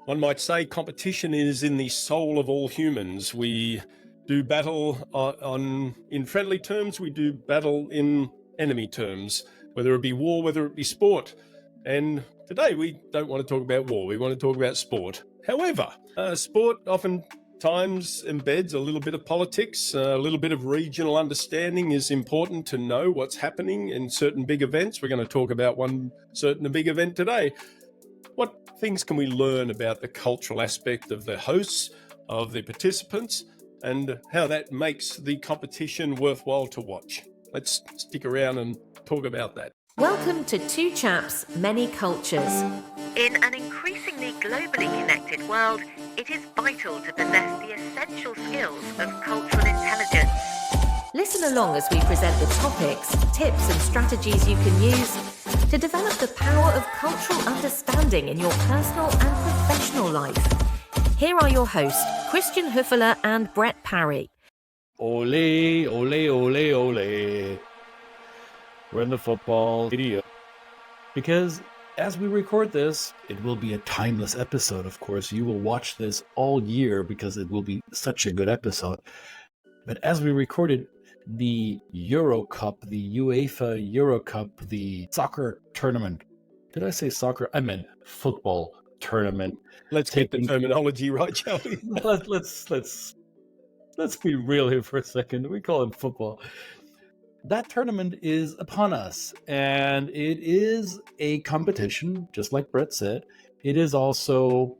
One might say competition is in the soul of all humans. We do battle in friendly terms, we do battle in enemy terms, whether it be war, whether it be sport. And today we don't want to talk about war, we want to talk about sport. However, sport oftentimes embeds a little bit of politics, a little bit of regional understanding is important to know what's happening in certain big events. We're going to talk about one certain big event today. What things can we learn about the cultural aspect of the hosts, of the participants, and how that makes the competition worthwhile to watch? Let's stick around and talk about that. Welcome to Two Chaps, Many Cultures. In an increasingly globally connected world, it is vital to possess the essential skills of cultural intelligence. Listen along as we present the topics, tips and strategies you can use to develop the power of cultural understanding in your personal and professional life. Here are your hosts, Christian Höferle and Brett Parry. Ole, ole, ole, ole. We're in the football video. Because as we record this, it will be a timeless episode, of course. You will watch this all year because it will be such a good episode. But as we recorded, the Euro Cup, the UEFA Euro Cup, the soccer tournament. Did I say soccer? I meant football tournament. Let's get the terminology right, shall we? Let's be real here for a second. We call it football. That tournament is upon us, and it is a competition, just like Brett said. It is also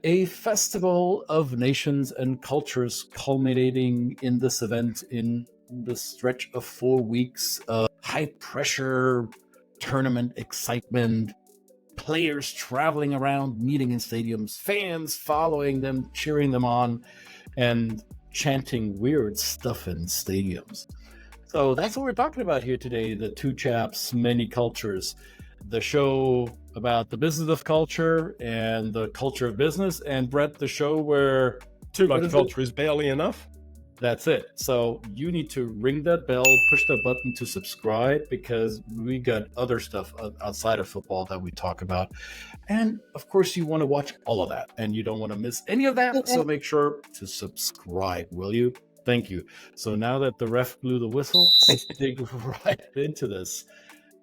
a festival of nations and cultures culminating in this event in the stretch of 4 weeks of high-pressure tournament excitement, players traveling around, meeting in stadiums, fans following them, cheering them on, and chanting weird stuff in stadiums. So that's what we're talking about here today, the Two Chaps, Many Cultures, the show about the business of culture and the culture of business, and Brett, the show where too much culture is barely enough. That's it. So you need to ring that bell, push the button to subscribe, because we got other stuff outside of football that we talk about. And of course, you want to watch all of that and you don't want to miss any of that. So make sure to subscribe, will you? Thank you. So now that the ref blew the whistle, let's dig right into this.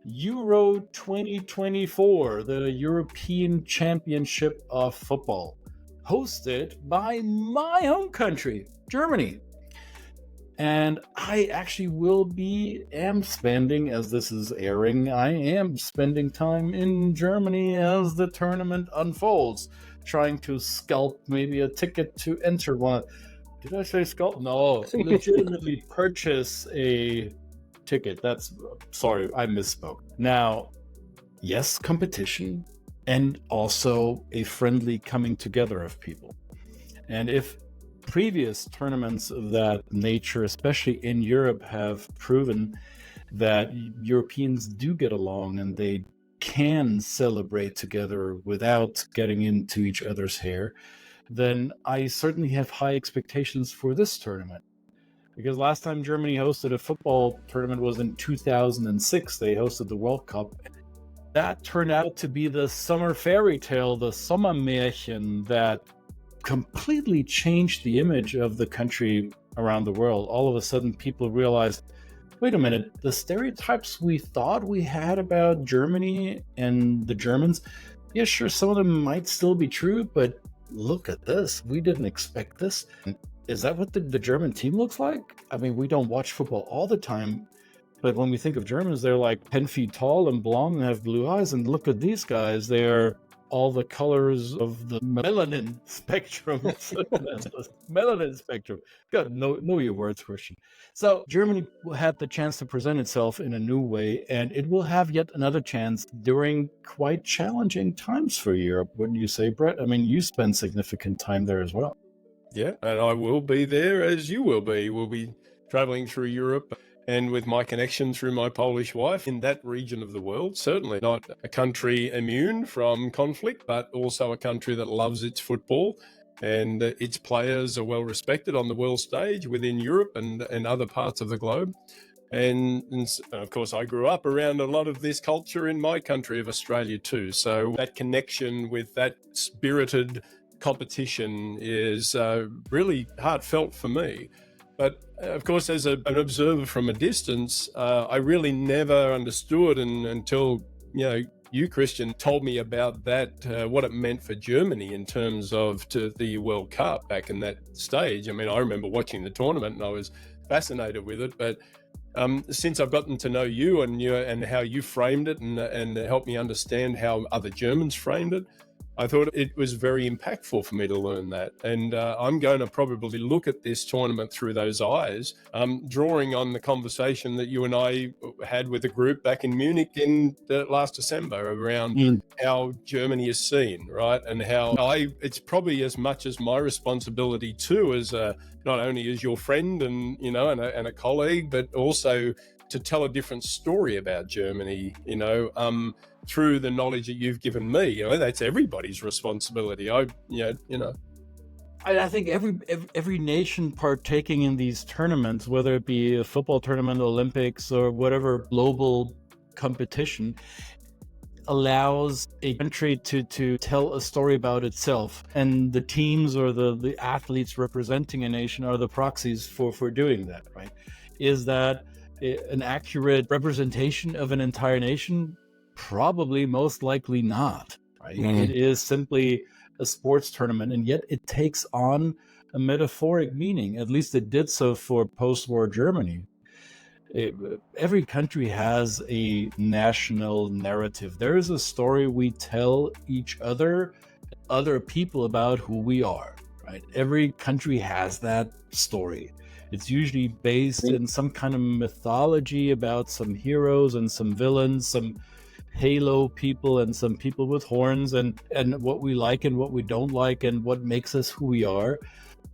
Euro 2024, the European Championship of Football, hosted by my home country, Germany. And I actually am spending, as this is airing, I am spending time in Germany as the tournament unfolds, trying to scalp maybe a ticket to enter one. Did I say scalp? No, legitimately purchase a ticket. Sorry, I misspoke. Now, yes, competition, and also a friendly coming together of people. And if previous tournaments of that nature, especially in Europe, have proven that Europeans do get along and they can celebrate together without getting into each other's hair, then I certainly have high expectations for this tournament. Because last time Germany hosted a football tournament was in 2006. They hosted the World Cup. That turned out to be the summer fairy tale, the Sommermärchen, that completely changed the image of the country around the world. All of a sudden, people realized, wait a minute, the stereotypes we thought we had about Germany and the Germans, yeah, sure, some of them might still be true, but look at this. We didn't expect this. Is that what the German team looks like? I mean, we don't watch football all the time, but when we think of Germans, they're like 10 feet tall and blonde and have blue eyes. And look at these guys. They're all the colors of the melanin spectrum. Melanin spectrum. God, know your words, Christian. So Germany had the chance to present itself in a new way, and it will have yet another chance during quite challenging times for Europe, wouldn't you say, Brett? I mean, you spend significant time there as well. Yeah, and I will be there as you will be. We'll be traveling through Europe, and with my connection through my Polish wife in that region of the world, certainly not a country immune from conflict, but also a country that loves its football, and its players are well respected on the world stage within Europe and other parts of the globe. And of course, I grew up around a lot of this culture in my country of Australia too. So that connection with that spirited competition is really heartfelt for me. But of course, as an observer from a distance, I really never understood until, you, Christian, told me about that, what it meant for Germany in terms of to the World Cup back in that stage. I mean, I remember watching the tournament and I was fascinated with it. But since I've gotten to know you and how you framed it and helped me understand how other Germans framed it, I thought it was very impactful for me to learn that. And I'm going to probably look at this tournament through those eyes, drawing on the conversation that you and I had with a group back in Munich in last December around how Germany is seen, right? And how it's probably as much as my responsibility too, as not only as your friend and, and a colleague, but also to tell a different story about Germany, through the knowledge that you've given me. That's everybody's responsibility. I think every nation partaking in these tournaments, whether it be a football tournament, Olympics, or whatever global competition, allows a country to tell a story about itself. And the teams or the athletes representing a nation are the proxies for doing that, right? Is that an accurate representation of an entire nation? Probably, most likely not, right? It is simply a sports tournament, and yet it takes on a metaphoric meaning. At least it did so for post-war Germany. Every country has a national narrative. There is a story we tell each other people about who we are, right? Every country has that story. It's usually based in some kind of mythology about some heroes and some villains, some halo people and some people with horns, and what we like and what we don't like and what makes us who we are.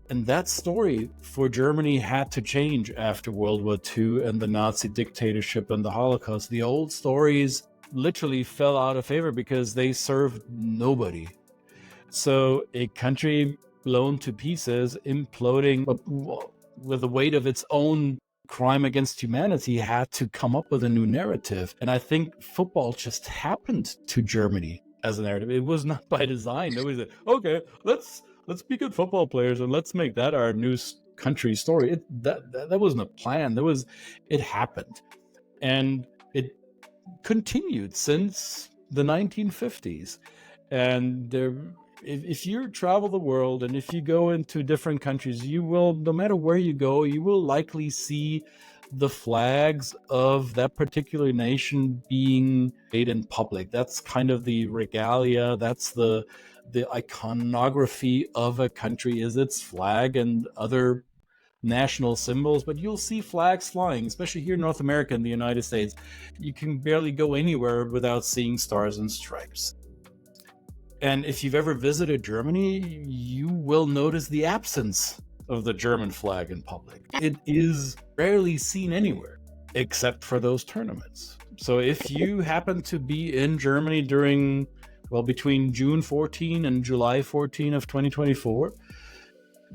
And that story for Germany had to change after World War II and the Nazi dictatorship and the Holocaust. The old stories literally fell out of favor because they served nobody. So a country blown to pieces, imploding with the weight of its own crime against humanity, had to come up with a new narrative. And I think football just happened to Germany as a narrative. It was not by design. Nobody said, okay, let's be good football players and let's make that our new country story. That wasn't a plan. It happened. And it continued since the 1950s. And if you travel the world and if you go into different countries, you will, no matter where you go, you will likely see the flags of that particular nation being made in public. That's kind of the regalia. That's the iconography of a country, is its flag and other national symbols. But you'll see flags flying, especially here in North America and the United States. You can barely go anywhere without seeing stars and stripes. And if you've ever visited Germany, you will notice the absence of the German flag in public. It is rarely seen anywhere, except for those tournaments. So if you happen to be in Germany between June 14 and July 14 of 2024,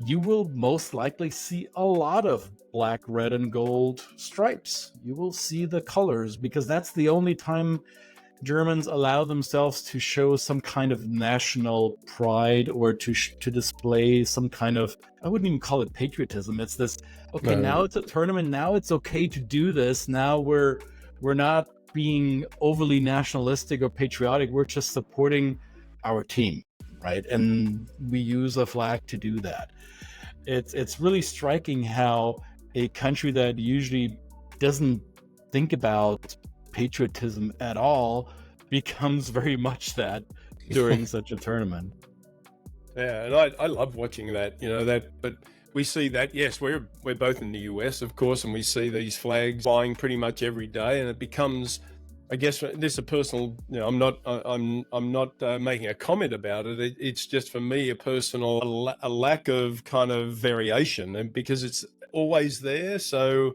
you will most likely see a lot of black, red, and gold stripes. You will see the colors, because that's the only time Germans allow themselves to show some kind of national pride or to display some kind of, I wouldn't even call it patriotism. It's this, okay, now it's a tournament. Now it's okay to do this. Now we're not being overly nationalistic or patriotic. We're just supporting our team, right? And we use a flag to do that. It's really striking how a country that usually doesn't think about patriotism at all becomes very much that during such a tournament. Yeah, and I love watching that, but we see that, yes, we're both in the US, of course, and we see these flags flying pretty much every day, and it becomes, I guess this is a personal, I'm not making a comment about it. It's just for me a personal, a lack of kind of variation, and because it's always there. So,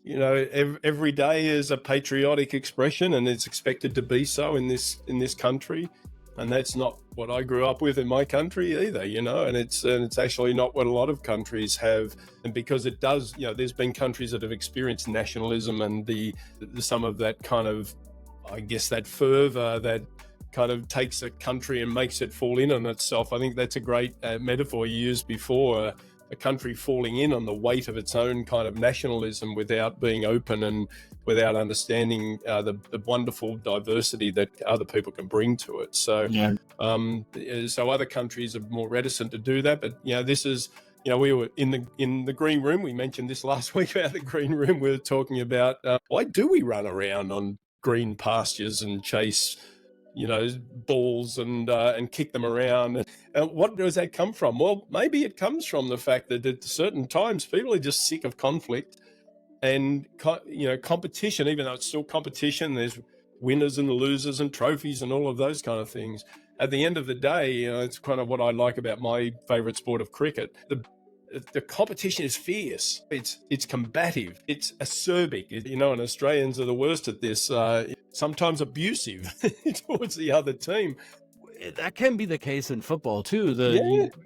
every day is a patriotic expression, and it's expected to be so in this country. And that's not what I grew up with in my country either, and it's actually not what a lot of countries have. And because it does, there's been countries that have experienced nationalism and the some of that kind of, I guess, that fervor that kind of takes a country and makes it fall in on itself. I think that's a great metaphor you used before, a country falling in on the weight of its own kind of nationalism without being open and without understanding the wonderful diversity that other people can bring to it. So, so other countries are more reticent to do that. But this is, we were in the green room. We mentioned this last week about the green room. We were talking about why do we run around on green pastures and chase balls and kick them around. And what does that come from? Well, maybe it comes from the fact that at certain times people are just sick of conflict and competition. Even though it's still competition, there's winners and losers and trophies and all of those kind of things. At the end of the day, it's kind of what I like about my favorite sport of cricket. The competition is fierce. It's combative. It's acerbic. And Australians are the worst at this. Sometimes abusive towards the other team. That can be the case in football too.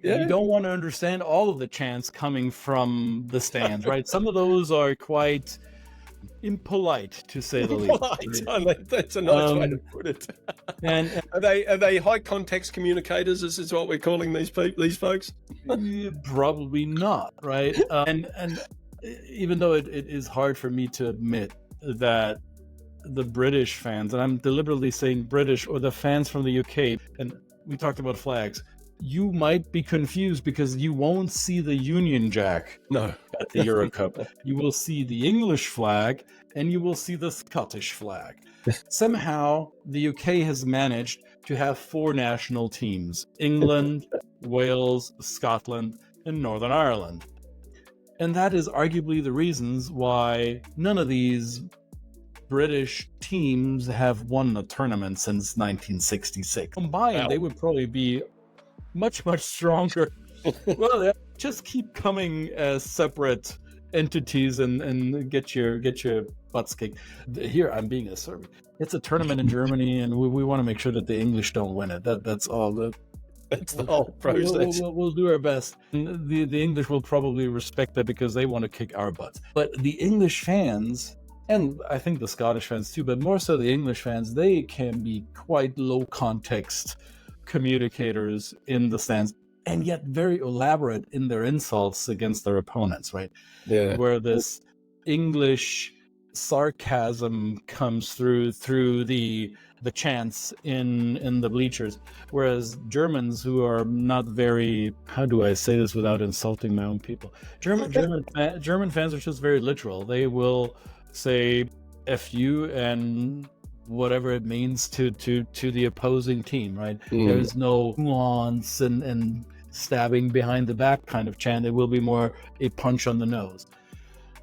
You don't want to understand all of the chants coming from the stands, right? Some of those are quite impolite, to say the least. That's a nice way to put it. And are they high context communicators? This is what we're calling these folks. Probably not, right? And even though it is hard for me to admit that the British fans, and I'm deliberately saying British, or the fans from the UK, and we talked about flags, you might be confused because you won't see the Union Jack at the Euro Cup. You will see the English flag and you will see the Scottish flag. Somehow the UK has managed to have 4 national teams: England, Wales, Scotland, and Northern Ireland. And that is arguably the reasons why none of these British teams have won a tournament since 1966. Combined, they would probably be much, much stronger. Well, they just keep coming as separate entities and get your butts kicked. Here, I'm being acerbic. It's a tournament in Germany, and we want to make sure that the English don't win it. That's all. That's the whole process. We'll do our best. The English will probably respect that because they want to kick our butts. But the English fans, and I think the Scottish fans too, but more so the English fans, they can be quite low context communicators in the stands, and yet very elaborate in their insults against their opponents, right? Yeah. Where this English sarcasm comes through the chants in the bleachers, whereas Germans, who are not very, how do I say this without insulting my own people? German fans are just very literal. They will say F you and whatever it means to the opposing team, right? There's no nuance and stabbing behind the back kind of chant. It will be more a punch on the nose.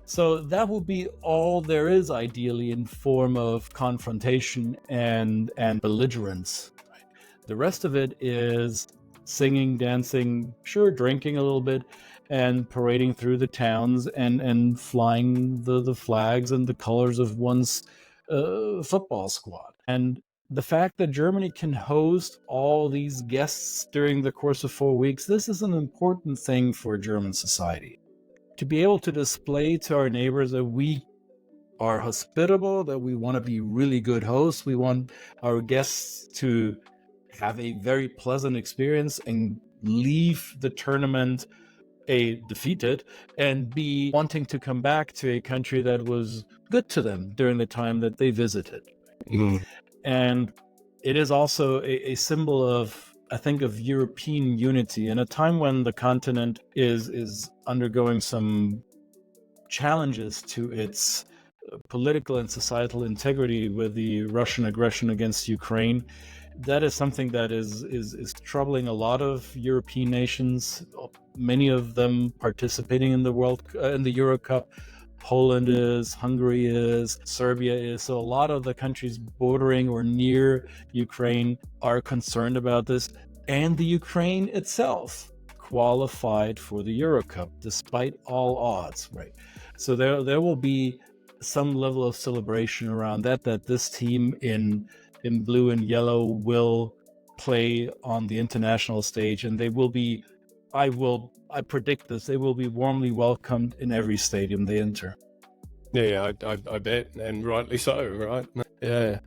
So that will be all there is, ideally, in form of confrontation and belligerence. Right? The rest of it is singing, dancing, sure, drinking a little bit, and parading through the towns and flying the flags and the colors of one's football squad. And the fact that Germany can host all these guests during the course of 4 weeks, this is an important thing for German society. To be able to display to our neighbors that we are hospitable, that we want to be really good hosts, we want our guests to have a very pleasant experience and leave the tournament defeated, and B, wanting to come back to a country that was good to them during the time that they visited. And it is also a symbol of, I think, of European unity in a time when the continent is undergoing some challenges to its political and societal integrity with the Russian aggression against Ukraine. That is something that is troubling a lot of European nations, many of them participating in the Euro Cup. Poland is, Hungary is, Serbia is. So a lot of the countries bordering or near Ukraine are concerned about this. And the Ukraine itself qualified for the Euro Cup despite all odds, right? So there will be some level of celebration around that this team in blue and yellow will play on the international stage, and they will be, I predict this, they will be warmly welcomed in every stadium they enter. Yeah, I bet, and rightly so, right? Yeah.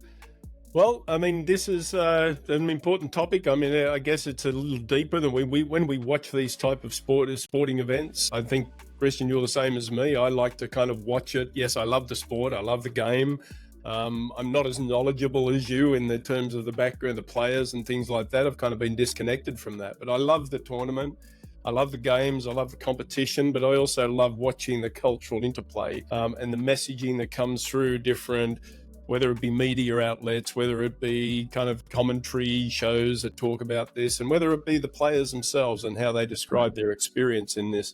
Well, I mean, this is an important topic. I mean, I guess it's a little deeper than when we watch these type of sporting events. I think, Christian, you're the same as me. I like to kind of watch it. Yes, I love the sport. I love the game. I'm not as knowledgeable as you in the terms of the background, the players and things like that. I've kind of been disconnected from that. But I love the tournament. I love the games. I love the competition. But I also love watching the cultural interplay and the messaging that comes through different, whether it be media outlets, whether it be kind of commentary shows that talk about this, and whether it be the players themselves and how they describe their experience in this.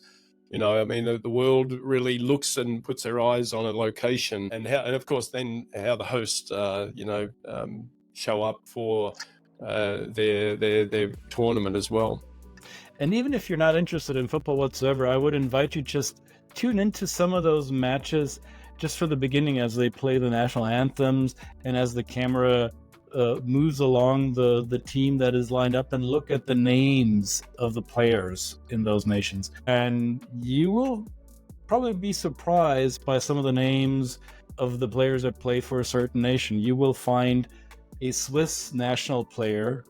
You know, I mean, the world really looks and puts their eyes on a location, and of course, then how the hosts, show up for their tournament as well. And even if you're not interested in football whatsoever, I would invite you just tune into some of those matches just for the beginning as they play the national anthems and as the camera moves along the team that is lined up, and look at the names of the players in those nations. And you will probably be surprised by some of the names of the players that play for a certain nation. You will find a Swiss national player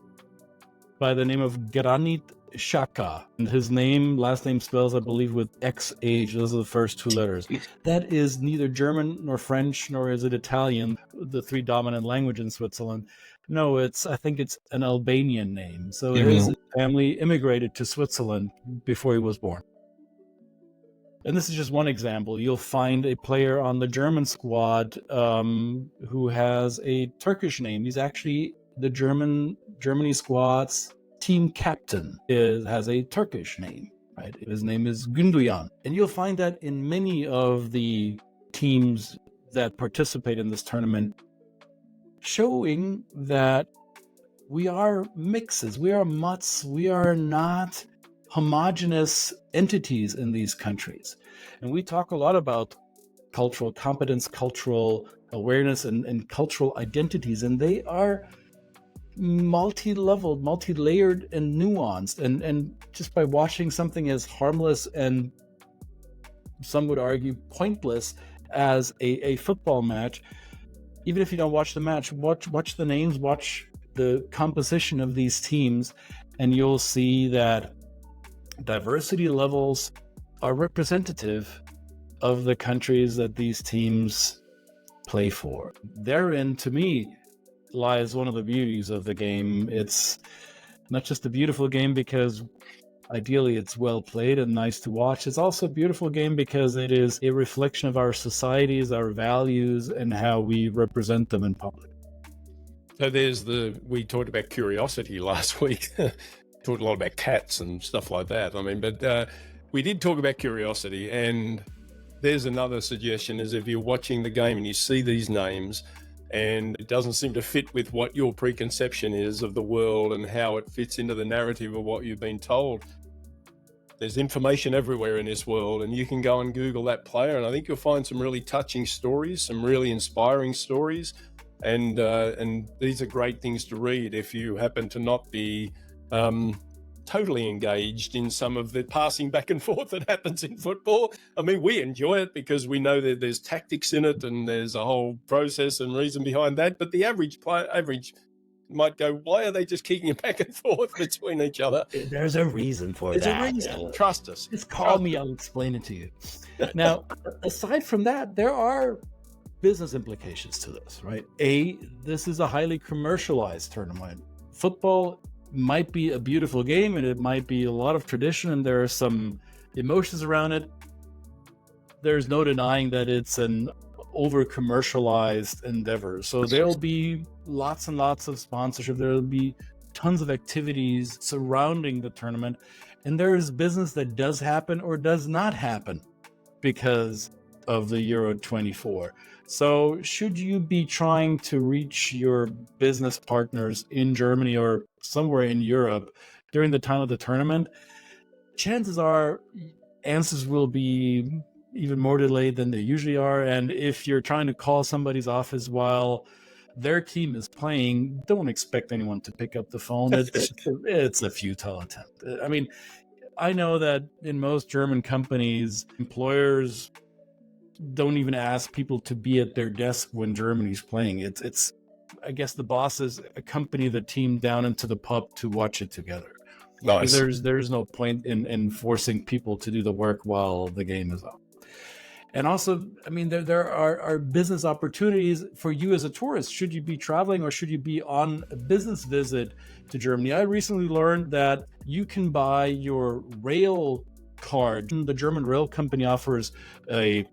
by the name of Granit Xhaka, and his last name spells, I believe, with XH. Those are the first two letters. That is neither German nor French, nor is it Italian, the three dominant languages in Switzerland. No, I think it's an Albanian name. So his family immigrated to Switzerland before he was born. And this is just one example. You'll find a player on the German squad who has a Turkish name. He's actually the Germany squad's team captain, has a Turkish name, right? His name is Gündoğan. And you'll find that in many of the teams that participate in this tournament, showing that we are mixes, we are mutts, we are not homogenous entities in these countries. And we talk a lot about cultural competence, cultural awareness, and cultural identities, and they are multi-leveled, multi-layered, and nuanced. And just by watching something as harmless and some would argue pointless as a football match, even if you don't watch the match, watch the names, watch the composition of these teams, and you'll see that diversity levels are representative of the countries that these teams play for. Therein, to me, lies one of the beauties of the game. It's not just a beautiful game because ideally it's well played and nice to watch. It's also a beautiful game because it is a reflection of our societies, our values, and how we represent them in public. So we talked about curiosity last week. Talked a lot about cats and stuff like that. I mean, but we did talk about curiosity, and there's another suggestion: is if you're watching the game and you see these names and it doesn't seem to fit with what your preconception is of the world and how it fits into the narrative of what you've been told, there's information everywhere in this world, and you can go and Google that player, and I think you'll find some really touching stories, some really inspiring stories, and these are great things to read if you happen to not be totally engaged in some of the passing back and forth that happens in football. I mean, we enjoy it because we know that there's tactics in it and there's a whole process and reason behind that. But the average might go, why are they just kicking it back and forth between each other? There's a reason for that. There's a reason. Trust us. Just call me, I'll explain it to you. Now, aside from that, there are business implications to this, right? This is a highly commercialized tournament. Football might be a beautiful game and it might be a lot of tradition and there are some emotions around it. There's no denying that it's an over commercialized endeavor. So there'll be lots and lots of sponsorship. There'll be tons of activities surrounding the tournament. And there is business that does happen or does not happen because of the Euro 24. So should you be trying to reach your business partners in Germany or somewhere in Europe during the time of the tournament, chances are answers will be even more delayed than they usually are. And if you're trying to call somebody's office while their team is playing, don't expect anyone to pick up the phone. It's a futile attempt. I mean, I know that in most German companies, employers don't even ask people to be at their desk when Germany's playing. It's I guess the bosses accompany the team down into the pub to watch it together. Nice. There's no point in forcing people to do the work while the game is on. And also, I mean, there are business opportunities for you as a tourist. Should you be traveling or should you be on a business visit to Germany? I recently learned that you can buy your rail card. The German rail company offers a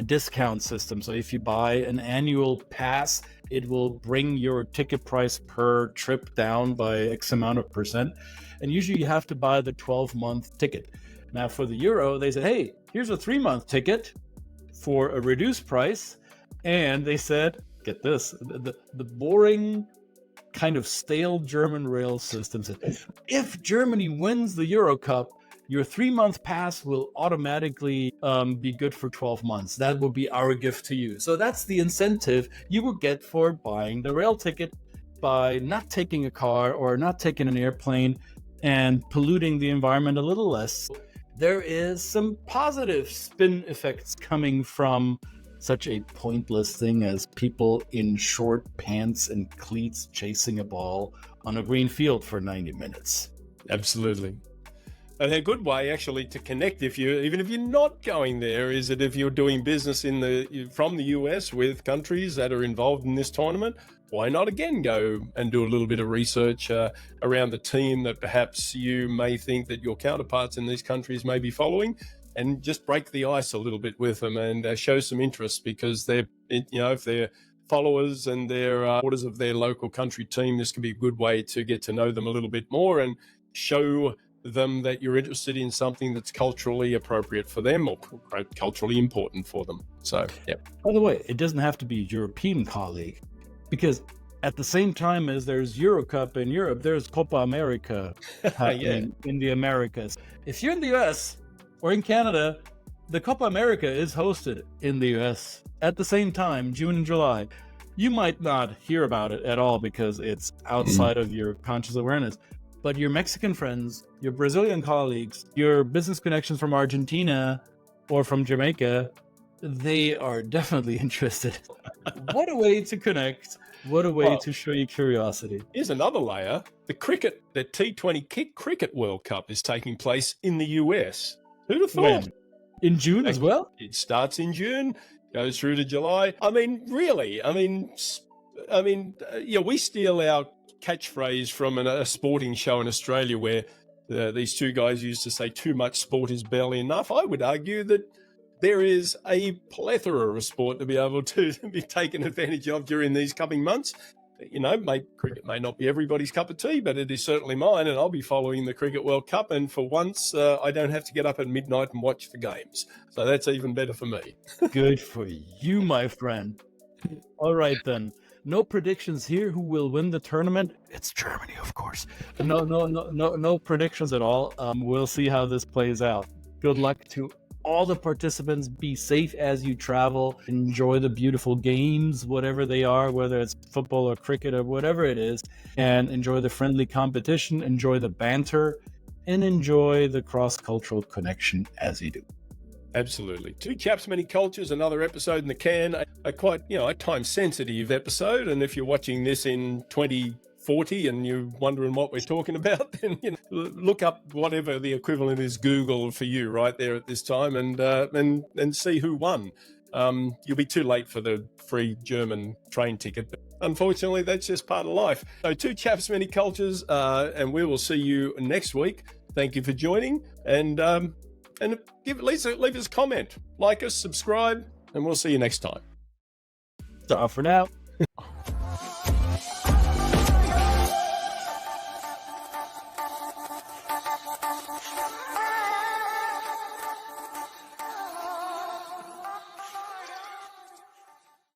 discount system. So if you buy an annual pass, it will bring your ticket price per trip down by X amount of percent. And usually you have to buy the 12-month ticket. Now for the Euro, they said, hey, here's a 3-month ticket for a reduced price. And they said, get this, the boring kind of stale German rail system said, if Germany wins the Euro Cup, your 3-month pass will automatically be good for 12 months. That will be our gift to you. So that's the incentive you will get for buying the rail ticket by not taking a car or not taking an airplane and polluting the environment a little less. There is some positive spin effects coming from such a pointless thing as people in short pants and cleats chasing a ball on a green field for 90 minutes. Absolutely. And a good way actually to connect, even if you're not going there, is that if you're doing business from the US with countries that are involved in this tournament, why not again go and do a little bit of research around the team that perhaps you may think that your counterparts in these countries may be following, and just break the ice a little bit with them and show some interest, because if they're followers and they're supporters of their local country team, this can be a good way to get to know them a little bit more and show them that you're interested in something that's culturally appropriate for them or culturally important for them. So, yeah. By the way, it doesn't have to be a European colleague, because at the same time as there's Euro Cup in Europe, there's Copa America happening in the Americas. If you're in the US or in Canada, the Copa America is hosted in the US at the same time, June and July. You might not hear about it at all because it's outside of your conscious awareness. But your Mexican friends, your Brazilian colleagues, your business connections from Argentina or from Jamaica, they are definitely interested. What a way to connect. What a way to show your curiosity. Here's another layer. The T20 Cricket World Cup is taking place in the US. Who'd have thought? When? In June as well? It starts in June, goes through to July. I mean, really, we steal our catchphrase from a sporting show in Australia where these two guys used to say too much sport is barely enough. I would argue that there is a plethora of sport to be able to be taken advantage of during these coming months. Cricket may not be everybody's cup of tea, but it is certainly mine, and I'll be following the Cricket World Cup, and for once I don't have to get up at midnight and watch the games, so that's even better for me. Good for you, my friend. All right then. No predictions here who will win the tournament. It's Germany, of course. No predictions at all. We'll see how this plays out. Good luck to all the participants. Be safe as you travel. Enjoy the beautiful games, whatever they are, whether it's football or cricket or whatever it is. And enjoy the friendly competition, enjoy the banter, and enjoy the cross-cultural connection as you do. Absolutely. Two Chaps, Many Cultures, another episode in the can. A quite, a time-sensitive episode. And if you're watching this in 2040 and you're wondering what we're talking about, then look up whatever the equivalent is Google for you right there at this time, and see who won. You'll be too late for the free German train ticket. But unfortunately, that's just part of life. So Two Chaps, Many Cultures, and we will see you next week. Thank you for joining, and leave us a comment, like us, subscribe, and we'll see you next time. So for now.